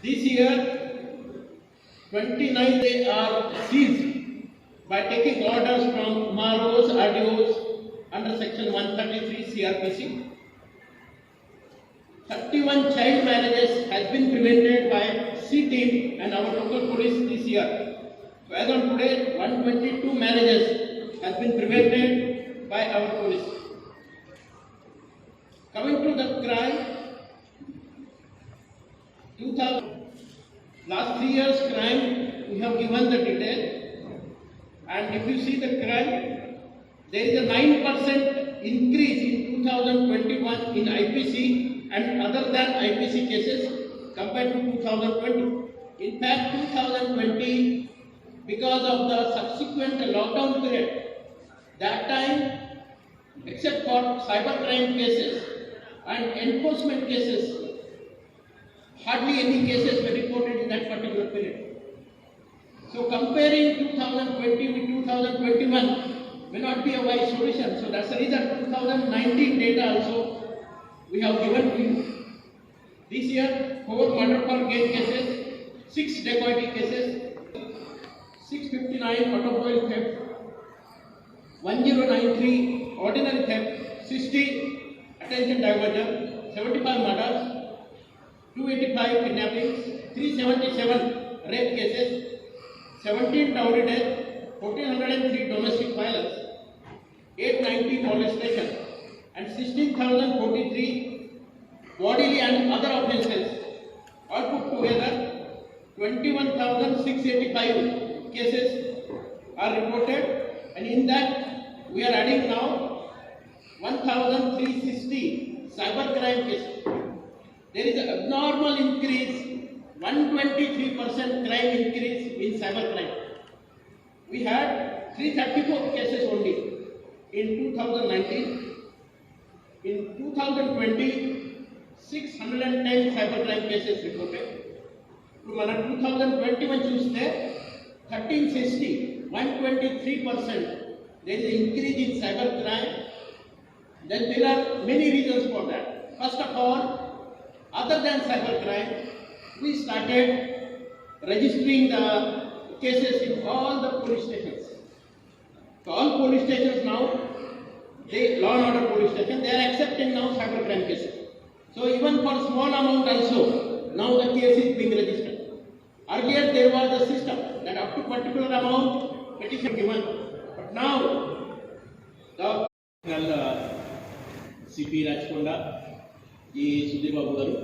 This year, 29 they are seized by taking orders from MROs, RDOs under Section 133 CRPC. 31 child marriages has been prevented by C team and our local police this year. So as on today, 122 marriages has been prevented by our police. Coming to the crime, 2000 last 3 years crime, we have given the detail, and if you see the crime, there is a 9% increase in 2021 in IPC and other than IPC cases compared to 2020. In fact, 2020, because of the subsequent lockdown period, that time, except for cybercrime cases and enforcement cases, hardly any cases were reported in that particular period. So comparing 2020 with 2021 may not be a wise solution. So that's the reason 2019 data also we have given to you. This year, 4 murder for gain cases, 6 dacoity cases, 659 automobile theft, 1093 ordinary theft, 60 attention diversion, 75 murders, 285 kidnappings, 377 rape cases, 17 dowry deaths, 1403 domestic violence, 890 molestation, and 16,043 bodily and other offences. All put together, 21,685 cases are reported, and in that we are adding now 1,360 cybercrime cases. There is an abnormal increase, 123% crime increase in cybercrime. We had 334 cases only in 2019. In 2020, 610 cybercrime cases reported. To మన 2021 చూస్తే 1360, 123%. There is an increase in cybercrime. Then there are many reasons for that. First of all, other than cybercrime, we started registering the cases in all the police stations. So all police stations now, law and order police stations, they are accepting now cybercrime cases. So even for small amount also, now the case is being registered. Earlier there was a system that up to particular amount petition given, but now the CP Rajkonda, G Sudheer Babu garu,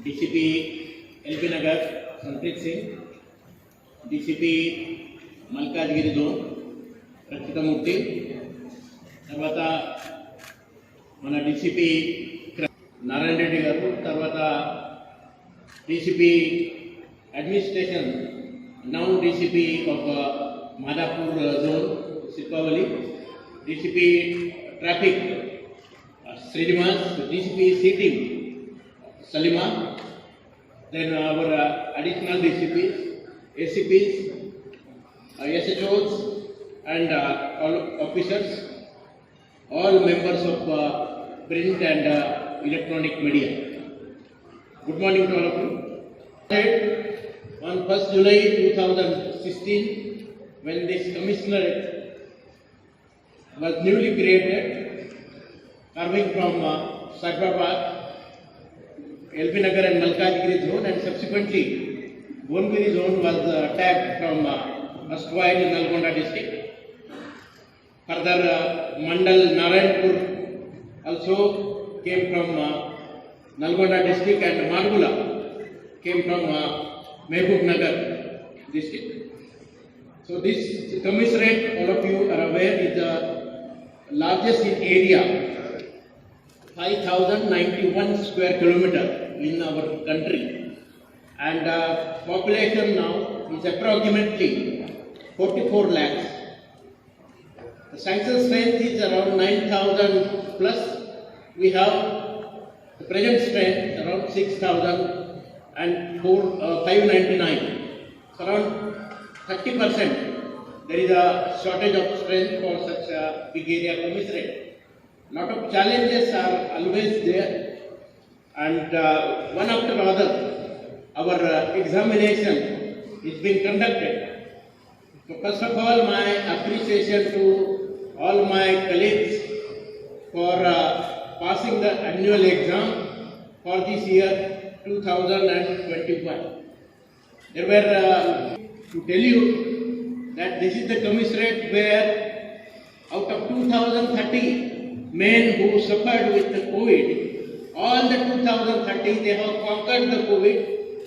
DCP LB Nagar Sampreet Singh, DCP Malkajgiri zone Rakshita Murthy, తర్వాత మన DCP Narayana Reddy garu, తర్వాత DCP administration now DCP of Madhapur zone సిర్కావలి, DCP traffic Srinivas, DCP C team, Salima, then our additional DCPs, ACPs, SHOs, and all officers, all members of print and electronic media. Good morning to all of you. On 1st July 2016, when this commissionerate was newly created, carving from Cyberabad, LB Nagar and Malkajgiri zone, and subsequently Bongiri zone was tagged from Astwai in Nalgonda district. Further, Mandal Narayanpur also came from Nalgonda district, and Margula came from Mehboob Nagar district. So this commissariat, all of you are aware, is the largest in area, 5,091 square kilometer in our country, and population now is approximately 44 lakhs. The sanction strength is around 9,000 plus. We have the present strength around 6,599. So around 30%. There is a shortage of strength for such a big area commissariat. Lot of challenges are always there, and one after another our examination is being conducted. So first of all, my appreciation to all my colleagues for passing the annual exam for this year 2021. There were, to tell you that this is the commissariat where out of 2030 men who suffered with the COVID, all the 2030 they have conquered the COVID,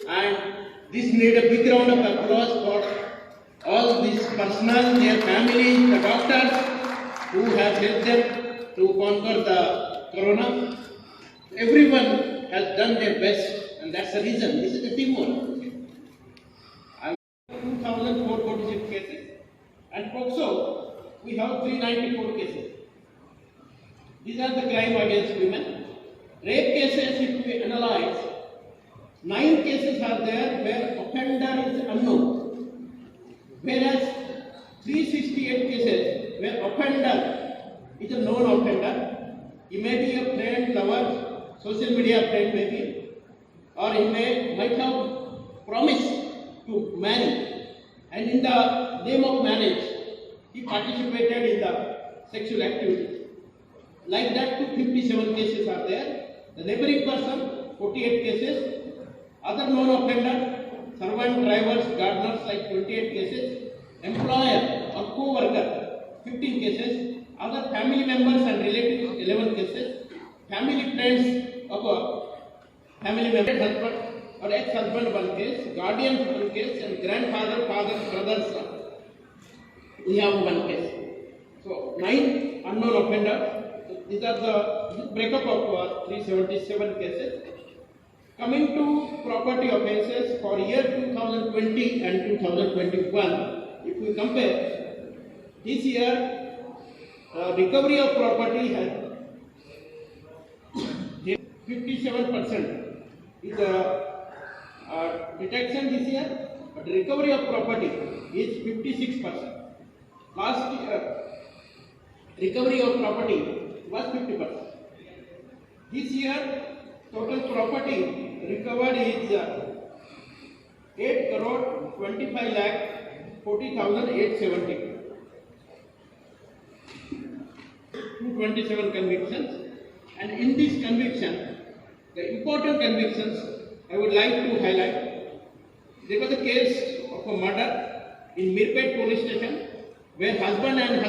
and this need a big round of applause for all this personnel, their families, the doctors who have helped them to conquer the corona. Everyone has done their best, and that's the reason. This is the teamwork. 2,446 cases, and POCSO we have 394 cases. These are the crime against women. Rape cases, if we analyze, 9 cases are there where offender is unknown, whereas 368 cases where offender is a known offender. He may be a friend, lover, social media friend maybe, or he might have promised to marry, and in the name of marriage he participated in the sexual activity. Like that, 257 cases are there. The neighboring person, 48 cases. Other known offender, servant, drivers, gardeners, like 28 cases. Employer or co-worker, 15 cases. Other family members and relatives, 11 cases. Family friends of a family member, husband or ex-husband, 1 case. Guardian, 1 case. And grandfather, father, brothers, we have 1 case. So 9 unknown offenders. These are the breakup of 377 cases. Coming to property offences for year 2020 and 2021, if we compare, this year recovery of property has 57% is detection this year, but recovery of property is 56%. Last year, recovery of property was 50%. This year, total property recovered is 8,25,40,870. 227 convictions, and in this conviction, the important convictions I would like to highlight. There was a case of a murder in Mirpet police station where husband and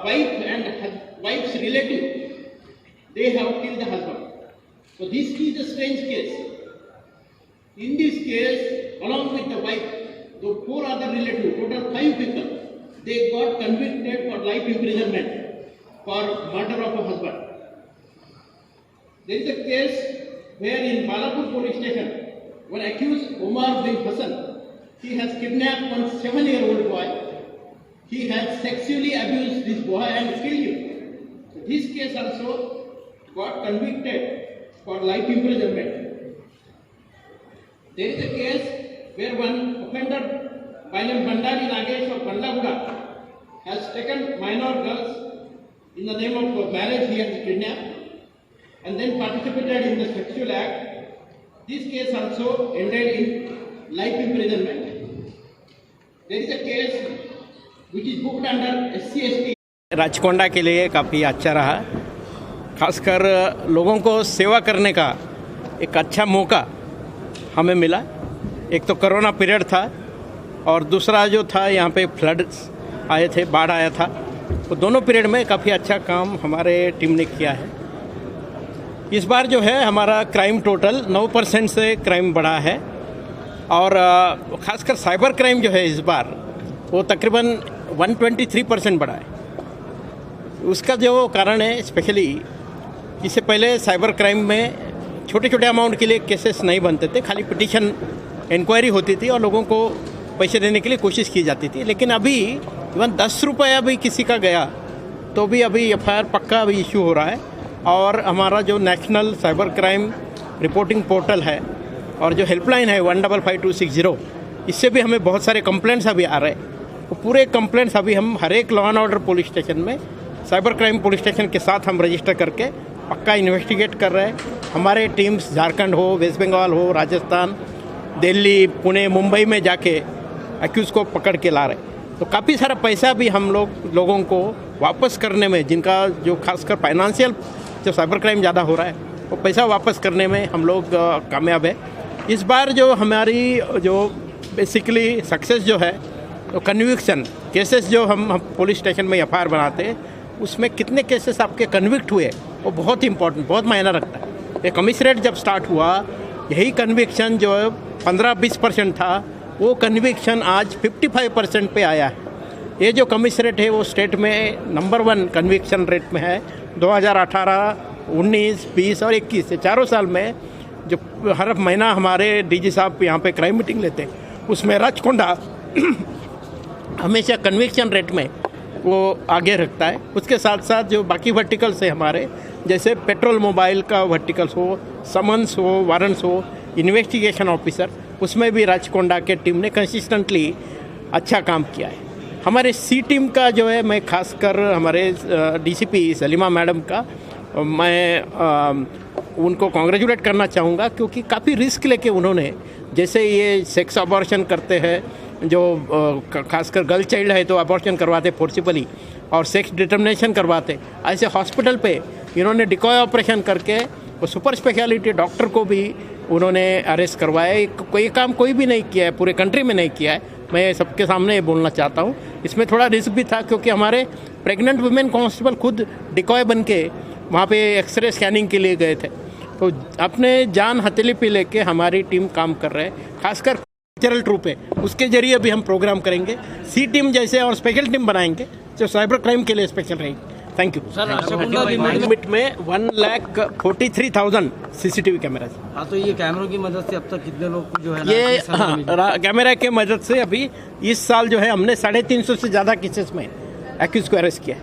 wife and wife's relative, they have killed the husband. So this is a strange case. In this case, along with the wife, the 4 other relatives, total 5 people, they got convicted for life imprisonment for murder of a husband. There is a case where in Balapur police station, one accused Omar bin Hassan, he has kidnapped one 7-year-old boy. He has sexually abused this boy and killed him. So this case also got convicted for life imprisonment. There is a case where one offender, Bailam Bandari Nagesh of Bandaguda, has taken minor girls in the name of marriage. He has kidnapped and then participated in the sexual act. This case also ended in life imprisonment. There is a case which is booked under SC/ST. Rachakonda के लिए काफ़ी अच्छा रहा, खासकर लोगों को सेवा करने का एक अच्छा मौका हमें मिला। एक तो कोरोना पीरियड था और दूसरा जो था यहाँ पे फ्लड्स आए थे, बाढ़ आया था, तो दोनों पीरियड में काफ़ी अच्छा काम हमारे टीम ने किया है। इस बार जो है हमारा क्राइम टोटल 9% से क्राइम बढ़ा है और ख़ासकर साइबर क्राइम जो है इस बार वो तकरीबन 123% बढ़ा है। उसका जो कारण है स्पेशली, इससे पहले साइबर क्राइम में छोटे छोटे अमाउंट के लिए केसेस नहीं बनते थे, खाली पिटीशन इंक्वायरी होती थी और लोगों को पैसे देने के लिए कोशिश की जाती थी। लेकिन अभी इवन 10 रुपया भी किसी का गया तो भी अभी FIR पक्का अभी इशू हो रहा है। और हमारा जो national cyber crime reporting portal है और जो हेल्पलाइन है 155260, इससे भी हमें बहुत सारे कंप्लेंट्स अभी आ रहे हैं। तो पूरे कंप्लेंट्स अभी हम हर एक law and order police station में, साइबर क्राइम पुलिस स्टेशन के साथ हम रजिस्टर करके पक्का इन्वेस्टिगेट कर रहे हैं। हमारे टीम्स झारखंड हो, वेस्ट बंगाल हो, राजस्थान, दिल्ली, पुणे, मुंबई में जाके एक्यूज़ को पकड़ के ला रहे हैं। तो काफ़ी सारा पैसा भी हम लोगों को वापस करने में, जिनका जो खासकर फाइनेंशियल जो साइबर क्राइम ज़्यादा हो रहा है, वो पैसा वापस करने में हम लोग कामयाब है। इस बार जो हमारी जो बेसिकली सक्सेस जो है, तो कन्विक्शन केसेस जो हम पुलिस स्टेशन में एफआईआर बनाते हैं, उसमें कितने केसेस आपके कन्विक्ट हुए वो बहुत इंपॉर्टेंट, बहुत मायना रखता है। ये कमिश्नरेट जब स्टार्ट हुआ, यही कन्विक्शन जो 15-20% था, वो कन्विक्शन आज 55% पे आया है। ये जो कमिश्नरेट है वो स्टेट में नंबर 1 कन्विक्शन रेट में है। 2018, 19, 20 और 21 से चारों साल में जो हर महीना हमारे डीजी साहब यहाँ पे क्राइम मीटिंग लेते हैं, उसमें राजकोंडा हमेशा कन्विक्शन रेट में वो आगे रखता है। उसके साथ साथ जो बाकी वर्टिकल्स है हमारे, जैसे पेट्रोल मोबाइल का वर्टिकल्स हो, समन्स हो, वारंट्स हो, इन्वेस्टिगेशन ऑफिसर, उसमें भी राजकोंडा के टीम ने कंसिस्टेंटली अच्छा काम किया है। हमारे सी टीम का जो है, मैं खासकर हमारे डीसीपी सलीमा मैडम का मैं उनको कॉन्ग्रेचुलेट करना चाहूँगा, क्योंकि काफ़ी रिस्क लेके उन्होंने, जैसे ये सेक्स अबॉर्शन करते हैं, जो खासकर गर्ल चाइल्ड है तो अबॉर्शन करवाते फोर्सिबली और सेक्स डिटर्मिनेशन करवाते, ऐसे हॉस्पिटल पे इन्होंने डिकॉय ऑपरेशन करके वो सुपर स्पेशलिटी डॉक्टर को भी उन्होंने अरेस्ट करवाया। कोई काम कोई भी नहीं किया है, पूरे कंट्री में नहीं किया है। मैं सबके सामने ये बोलना चाहता हूँ। इसमें थोड़ा रिस्क भी था, क्योंकि हमारे प्रेग्नेंट वुमेन कांस्टेबल खुद डिकॉय बन के वहाँ पे एक्सरे स्कैनिंग के लिए गए थे। तो अपने जान हथेली पे लेके हमारी टीम काम कर रहे हैं। खासकर कल्चरल ट्रूप है, उसके जरिए भी हम प्रोग्राम करेंगे। सी टीम जैसे और स्पेशल टीम बनाएंगे जो साइबर क्राइम के लिए स्पेशल रहेगी। Thank you sir. लिमिट में 1,43,000 CCTV कैमरा। हाँ, तो ये कैमरों की मदद से अब तक कितने लोग को जो है ये कैमरा के मदद से अभी इस साल जो है हमने 350 से ज़्यादा केसेस में एक्यूज को अरेस्ट किया है।